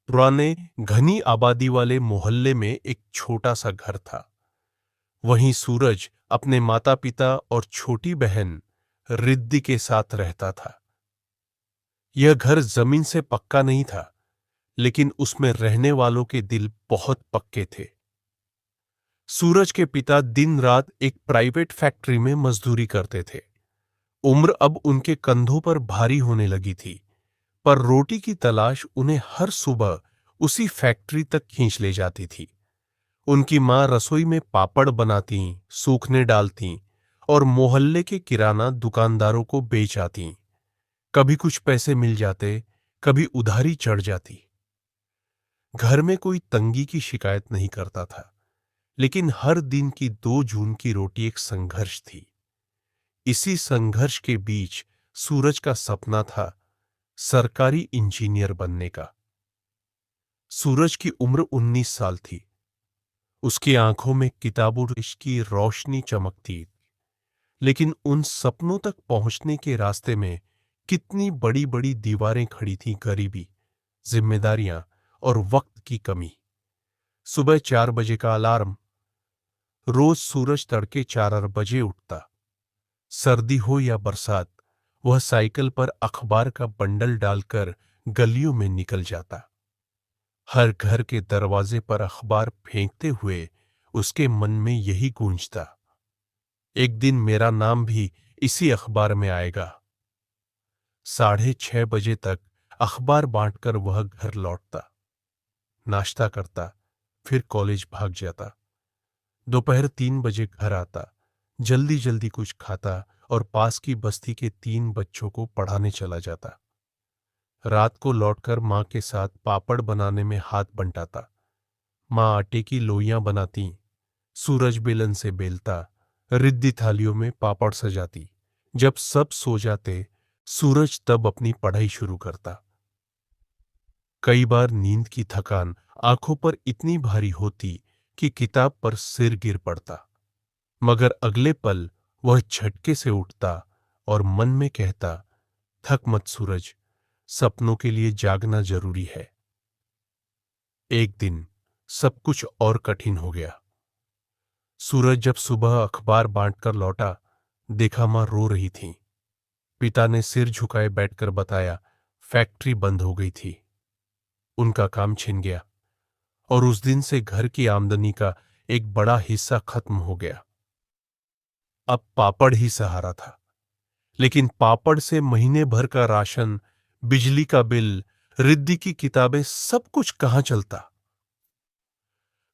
पुराने घनी आबादी वाले मोहल्ले में एक छोटा सा घर था। वहीं सूरज अपने माता पिता और छोटी बहन रिद्धी के साथ रहता था। यह घर जमीन से पक्का नहीं था, लेकिन उसमें रहने वालों के दिल बहुत पक्के थे। सूरज के पिता दिन रात एक प्राइवेट फैक्ट्री में मजदूरी करते थे। उम्र अब उनके कंधों पर भारी होने लगी थी, पर रोटी की तलाश उन्हें हर सुबह उसी फैक्ट्री तक खींच ले जाती थी। उनकी मां रसोई में पापड़ बनाती, सूखने डालती और मोहल्ले के किराना दुकानदारों को बेच आती। कभी कुछ पैसे मिल जाते, कभी उधारी चढ़ जाती। घर में कोई तंगी की शिकायत नहीं करता था, लेकिन हर दिन की 2 जून की रोटी एक संघर्ष थी। इसी संघर्ष के बीच सूरज का सपना था सरकारी इंजीनियर बनने का। सूरज की उम्र 19 साल थी। उसकी आंखों में किताबों की रोशनी चमकती, लेकिन उन सपनों तक पहुंचने के रास्ते में कितनी बड़ी बड़ी दीवारें खड़ी थीं। गरीबी, जिम्मेदारियां और वक्त की कमी। सुबह 4 बजे का अलार्म। रोज सूरज तड़के 4 बजे उठता। सर्दी हो या बरसात, वह साइकिल पर अखबार का बंडल डालकर गलियों में निकल जाता। हर घर के दरवाजे पर अखबार फेंकते हुए उसके मन में यही गूंजता, एक दिन मेरा नाम भी इसी अखबार में आएगा। 6:30 बजे तक अखबार बांटकर वह घर लौटता, नाश्ता करता, फिर कॉलेज भाग जाता। दोपहर 3 बजे घर आता, जल्दी जल्दी कुछ खाता और पास की बस्ती के 3 बच्चों को पढ़ाने चला जाता। रात को लौटकर मां के साथ पापड़ बनाने में हाथ बंटाता। मां आटे की लोइयां बनाती, सूरज बेलन से बेलता, रिद्धी थालियों में पापड़ सजाती। जब सब सो जाते, सूरज तब अपनी पढ़ाई शुरू करता। कई बार नींद की थकान आंखों पर इतनी भारी होती कि किताब पर सिर गिर पड़ता, मगर अगले पल वह झटके से उठता और मन में कहता, थक मत सूरज, सपनों के लिए जागना जरूरी है। एक दिन सब कुछ और कठिन हो गया। सूरज जब सुबह अखबार बांटकर लौटा, देखा मां रो रही थी। पिता ने सिर झुकाए बैठकर बताया, फैक्ट्री बंद हो गई थी, उनका काम छिन गया और उस दिन से घर की आमदनी का एक बड़ा हिस्सा खत्म हो गया। अब पापड़ ही सहारा था, लेकिन पापड़ से महीने भर का राशन, बिजली का बिल, रिद्धी की किताबें, सब कुछ कहां चलता।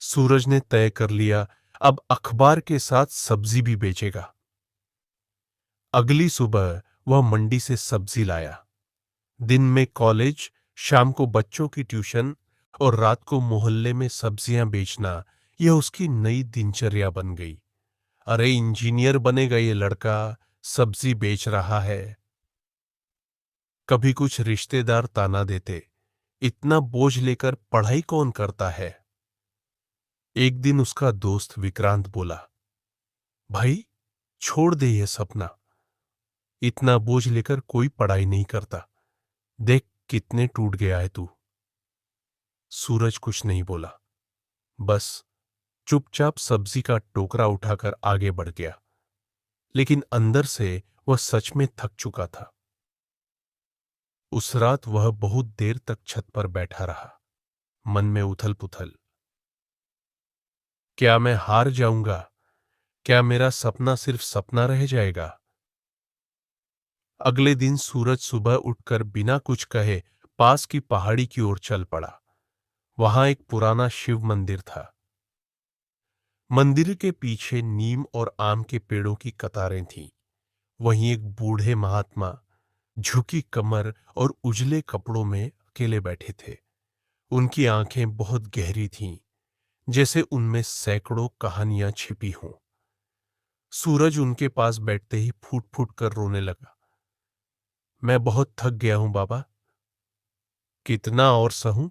सूरज ने तय कर लिया, अब अखबार के साथ सब्जी भी बेचेगा। अगली सुबह वह मंडी से सब्जी लाया। दिन में कॉलेज, शाम को बच्चों की ट्यूशन और रात को मोहल्ले में सब्जियां बेचना, यह उसकी नई दिनचर्या बन गई। अरे इंजीनियर बनेगा ये लड़का, सब्जी बेच रहा है। कभी कुछ रिश्तेदार ताना देते, इतना बोझ लेकर पढ़ाई कौन करता है। एक दिन उसका दोस्त विक्रांत बोला, भाई छोड़ दे ये सपना, इतना बोझ लेकर कोई पढ़ाई नहीं करता, देख कितने टूट गया है तू। सूरज कुछ नहीं बोला, बस चुपचाप सब्जी का टोकरा उठाकर आगे बढ़ गया, लेकिन अंदर से वह सच में थक चुका था। उस रात वह बहुत देर तक छत पर बैठा रहा, मन में उथल पुथल। क्या मैं हार जाऊंगा? क्या मेरा सपना सिर्फ सपना रह जाएगा? अगले दिन सूरज सुबह उठकर बिना कुछ कहे पास की पहाड़ी की ओर चल पड़ा। वहां एक पुराना शिव मंदिर था। मंदिर के पीछे नीम और आम के पेड़ों की कतारें थीं। वहीं एक बूढ़े महात्मा झुकी कमर और उजले कपड़ों में अकेले बैठे थे। उनकी आंखें बहुत गहरी थीं, जैसे उनमें सैकड़ों कहानियां छिपी हों। सूरज उनके पास बैठते ही फूट फूट कर रोने लगा। मैं बहुत थक गया हूं बाबा, कितना और सहूं?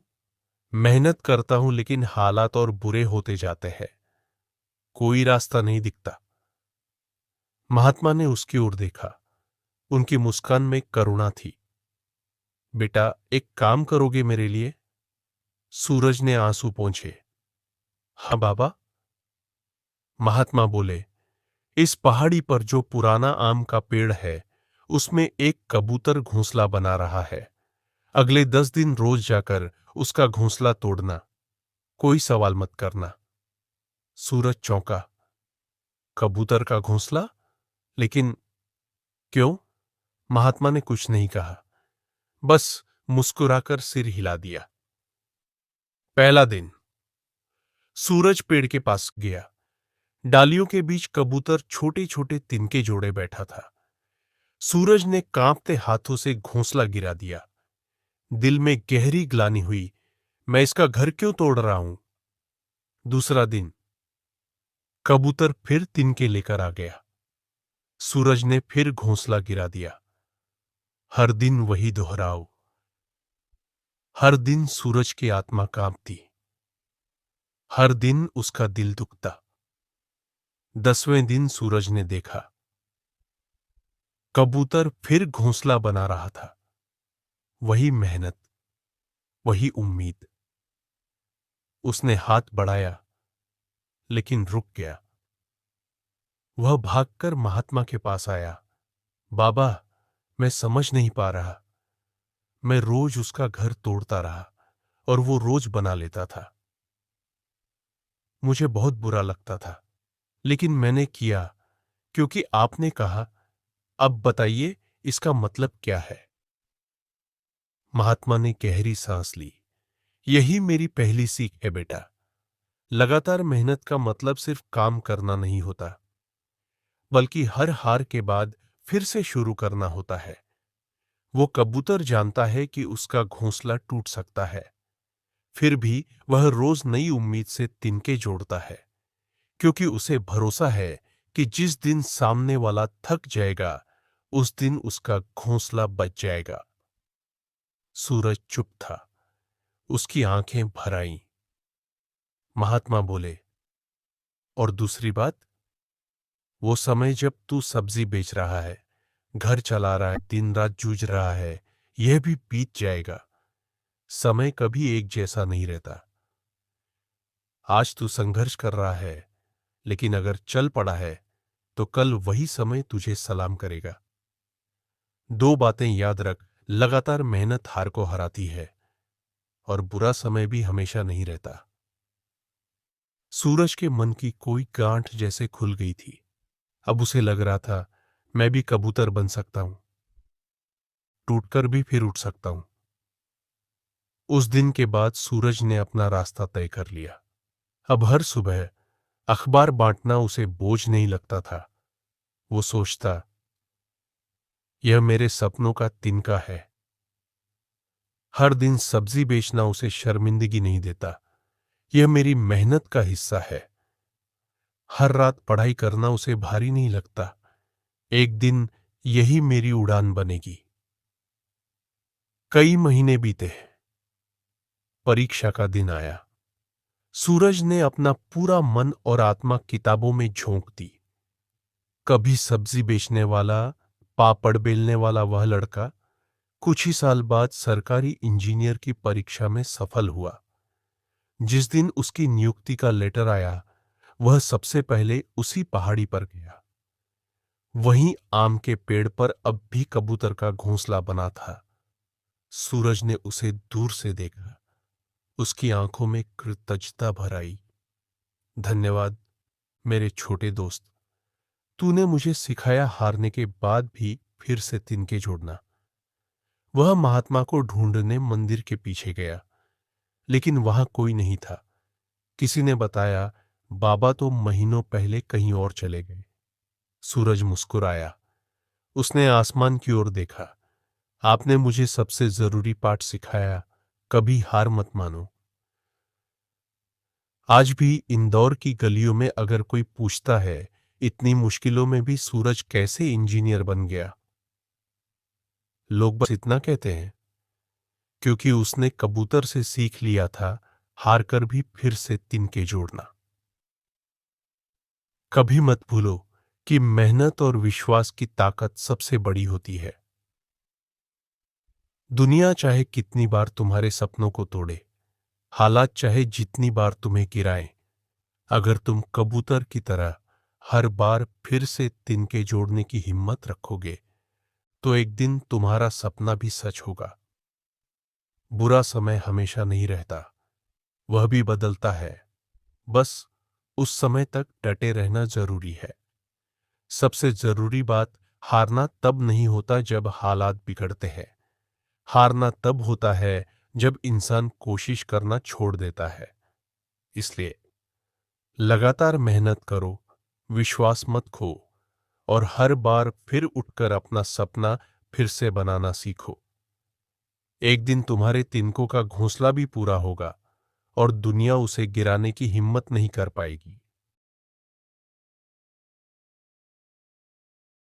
मेहनत करता हूं लेकिन हालात और बुरे होते जाते हैं, कोई रास्ता नहीं दिखता। महात्मा ने उसकी ओर देखा, उनकी मुस्कान में करुणा थी। बेटा एक काम करोगे मेरे लिए? सूरज ने आंसू पोंछे। हाँ बाबा। महात्मा बोले, इस पहाड़ी पर जो पुराना आम का पेड़ है उसमें एक कबूतर घोंसला बना रहा है। अगले 10 दिन रोज जाकर उसका घोंसला तोड़ना, कोई सवाल मत करना। सूरज चौंका। कबूतर का घोंसला? लेकिन क्यों? महात्मा ने कुछ नहीं कहा, बस मुस्कुराकर सिर हिला दिया। पहला दिन। सूरज पेड़ के पास गया। डालियों के बीच कबूतर छोटे छोटे तिनके जोड़े बैठा था। सूरज ने कांपते हाथों से घोंसला गिरा दिया। दिल में गहरी ग्लानि हुई, मैं इसका घर क्यों तोड़ रहा हूं? दूसरा दिन। कबूतर फिर तिनके लेकर आ गया। सूरज ने फिर घोंसला गिरा दिया। हर दिन वही दोहराव। हर दिन सूरज की आत्मा कांपती। हर दिन उसका दिल दुखता। 10वें दिन सूरज ने देखा, कबूतर फिर घोंसला बना रहा था। वही मेहनत, वही उम्मीद। उसने हाथ बढ़ाया, लेकिन रुक गया। वह भागकर महात्मा के पास आया। बाबा, मैं समझ नहीं पा रहा। मैं रोज उसका घर तोड़ता रहा और वो रोज बना लेता था। मुझे बहुत बुरा लगता था, लेकिन मैंने किया क्योंकि आपने कहा। अब बताइए इसका मतलब क्या है? महात्मा ने गहरी सांस ली। यही मेरी पहली सीख है बेटा। लगातार मेहनत का मतलब सिर्फ काम करना नहीं होता, बल्कि हर हार के बाद फिर से शुरू करना होता है। वो कबूतर जानता है कि उसका घोंसला टूट सकता है, फिर भी वह रोज नई उम्मीद से तिनके जोड़ता है, क्योंकि उसे भरोसा है कि जिस दिन सामने वाला थक जाएगा उस दिन उसका घोंसला बच जाएगा। सूरज चुप था। उसकी आंखें भर आईं। महात्मा बोले, और दूसरी बात? वो समय जब तू सब्जी बेच रहा है, घर चला रहा है, दिन रात जूझ रहा है, यह भी बीत जाएगा। समय कभी एक जैसा नहीं रहता। आज तू संघर्ष कर रहा है, लेकिन अगर चल पड़ा है तो कल वही समय तुझे सलाम करेगा। 2 बातें याद रख, लगातार मेहनत हार को हराती है और बुरा समय भी हमेशा नहीं रहता। सूरज के मन की कोई गांठ जैसे खुल गई थी। अब उसे लग रहा था, मैं भी कबूतर बन सकता हूं, टूटकर भी फिर उठ सकता हूं। उस दिन के बाद सूरज ने अपना रास्ता तय कर लिया। अब हर सुबह अखबार बांटना उसे बोझ नहीं लगता था। वो सोचता, यह मेरे सपनों का तिनका है। हर दिन सब्जी बेचना उसे शर्मिंदगी नहीं देता। यह मेरी मेहनत का हिस्सा है। हर रात पढ़ाई करना उसे भारी नहीं लगता। एक दिन यही मेरी उड़ान बनेगी। कई महीने बीते। परीक्षा का दिन आया। सूरज ने अपना पूरा मन और आत्मा किताबों में झोंक दी। कभी सब्जी बेचने वाला, पापड़ बेलने वाला वह लड़का कुछ ही साल बाद सरकारी इंजीनियर की परीक्षा में सफल हुआ। जिस दिन उसकी नियुक्ति का लेटर आया, वह सबसे पहले उसी पहाड़ी पर गया। वहीं आम के पेड़ पर अब भी कबूतर का घोंसला बना था। सूरज ने उसे दूर से देखा। उसकी आंखों में कृतज्ञता भर आई। धन्यवाद मेरे छोटे दोस्त। तूने मुझे सिखाया हारने के बाद भी फिर से तिनके जोड़ना। वह महात्मा को ढूंढने मंदिर के पीछे गया, लेकिन वहां कोई नहीं था। किसी ने बताया, बाबा तो महीनों पहले कहीं और चले गए। सूरज मुस्कुराया। उसने आसमान की ओर देखा। आपने मुझे सबसे जरूरी पाठ सिखाया, कभी हार मत मानो। आज भी इंदौर की गलियों में अगर कोई पूछता है, इतनी मुश्किलों में भी सूरज कैसे इंजीनियर बन गया, लोग बस इतना कहते हैं, क्योंकि उसने कबूतर से सीख लिया था हार कर भी फिर से तिनके जोड़ना। कभी मत भूलो कि मेहनत और विश्वास की ताकत सबसे बड़ी होती है। दुनिया चाहे कितनी बार तुम्हारे सपनों को तोड़े, हालात चाहे जितनी बार तुम्हें गिराएं, अगर तुम कबूतर की तरह हर बार फिर से तिनके जोड़ने की हिम्मत रखोगे, तो एक दिन तुम्हारा सपना भी सच होगा। बुरा समय हमेशा नहीं रहता, वह भी बदलता है। बस उस समय तक डटे रहना जरूरी है। सबसे जरूरी बात, हारना तब नहीं होता जब हालात बिगड़ते हैं। हारना तब होता है जब इंसान कोशिश करना छोड़ देता है। इसलिए लगातार मेहनत करो, विश्वास मत खो, और हर बार फिर उठकर अपना सपना फिर से बनाना सीखो। एक दिन तुम्हारे तिनकों का घोंसला भी पूरा होगा और दुनिया उसे गिराने की हिम्मत नहीं कर पाएगी।